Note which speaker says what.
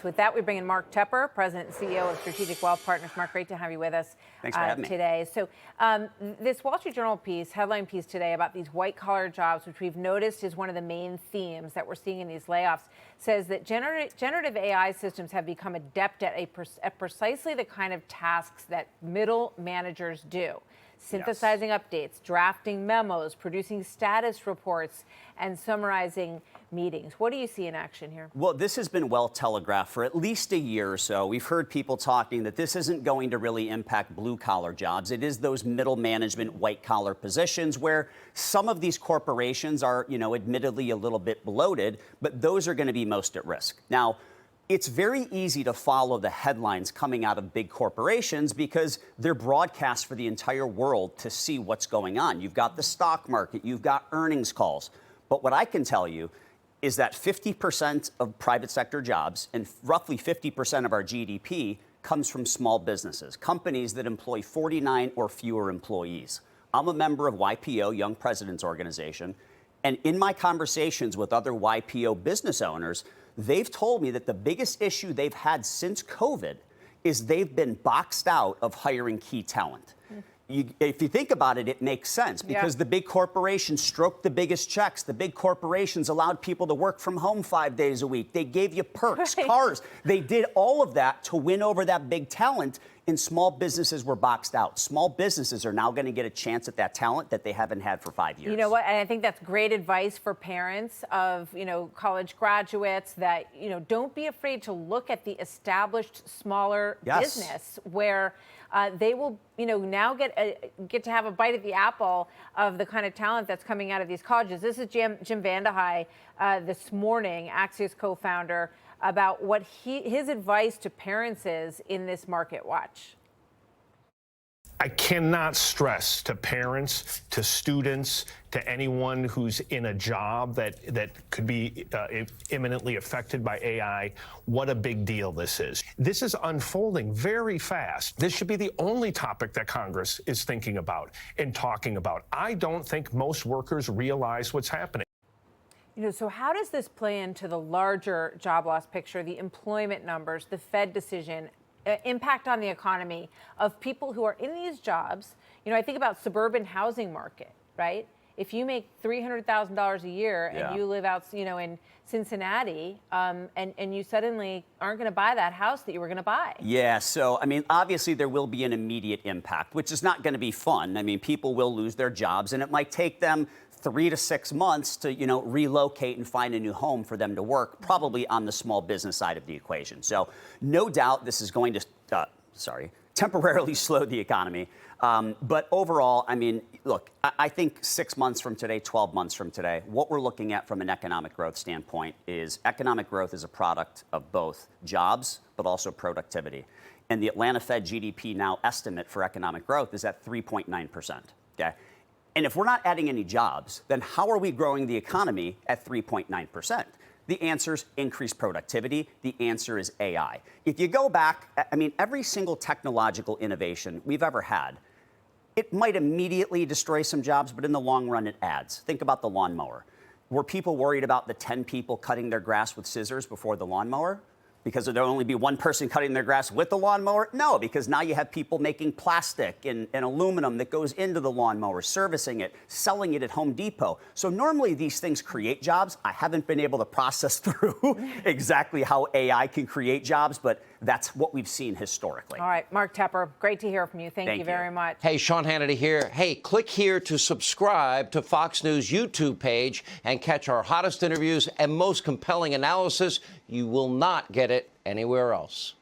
Speaker 1: With that, we bring in Mark Tepper, President and CEO of Strategic Wealth Partners. Mark, great to have you with us today. So this Wall Street Journal piece, headline piece today about these white-collar jobs, which we've noticed is one of the main themes that we're seeing in these layoffs, says that generative AI systems have become adept at precisely the kind of tasks that middle managers do. Synthesizing updates, drafting memos, producing status reports, and summarizing meetings. What do you see in action here?
Speaker 2: Well, this has been well telegraphed for at least a year or so. We've heard people talking that this isn't going to really impact blue-collar jobs. It is those middle management, white-collar positions where some of these corporations are, admittedly a little bit bloated, but those are going to be most at risk. Now, it's very easy to follow the headlines coming out of big corporations because they're broadcast for the entire world to see what's going on. You've got the stock market, you've got earnings calls. But what I can tell you is that 50% of private sector jobs and roughly 50% of our GDP comes from small businesses, companies that employ 49 or fewer employees. I'm a member of YPO, Young Presidents Organization, and in my conversations with other YPO business owners, they've told me that the biggest issue they've had since COVID is they've been boxed out of hiring key talent. If you think about it, it makes sense because the big corporations stroked the biggest checks. The big corporations allowed people to work from home 5 days a week. They gave you perks, cars. They did all of that to win over that big talent, and small businesses were boxed out. Small businesses are now going to get a chance at that talent that they haven't had for 5 years.
Speaker 1: You know what? And I think that's great advice for parents of, college graduates that, don't be afraid to look at the established smaller business where they will, now get to have a bite at the apple of the kind of talent that's coming out of these colleges. This is Jim Vandehei this morning, Axios co-founder, about what his advice to parents is in this market watch.
Speaker 3: I cannot stress to parents, to students, to anyone who's in a job that could be imminently affected by AI, what a big deal this is. This is unfolding very fast. This should be the only topic that Congress is thinking about and talking about. I don't think most workers realize what's happening.
Speaker 1: So how does this play into the larger job loss picture, the employment numbers, the Fed decision, impact on the economy of people who are in these jobs? I think about suburban housing market, right? If you make $300,000 a year and you live out, in Cincinnati, and you suddenly aren't going to buy that house that you were going to buy.
Speaker 2: Yeah, so, obviously there will be an immediate impact, which is not going to be fun. People will lose their jobs, and it might take them 3 to 6 months to, relocate and find a new home for them to work, probably on the small business side of the equation. So no doubt this is going to, temporarily slow the economy. But overall, look, I think 6 months from today, 12 months from today, what we're looking at from an economic growth standpoint is economic growth is a product of both jobs, but also productivity. And the Atlanta Fed GDP now estimate for economic growth is at 3.9%. Okay. And if we're not adding any jobs, then how are we growing the economy at 3.9%? The answer is increased productivity. The answer is AI. If you go back, every single technological innovation we've ever had, it might immediately destroy some jobs, but in the long run, it adds. Think about the lawnmower. Were people worried about the 10 people cutting their grass with scissors before the lawnmower? Because there'll only be one person cutting their grass with the lawnmower? No, because now you have people making plastic and aluminum that goes into the lawnmower, servicing it, selling it at Home Depot. So normally these things create jobs. I haven't been able to process through exactly how AI can create jobs, but that's what we've seen historically.
Speaker 1: All right, Mark Tepper, great to hear from you. Thank you very much.
Speaker 4: Hey, Sean Hannity here. Hey, click here to subscribe to Fox News YouTube page and catch our hottest interviews and most compelling analysis. You will not get it anywhere else.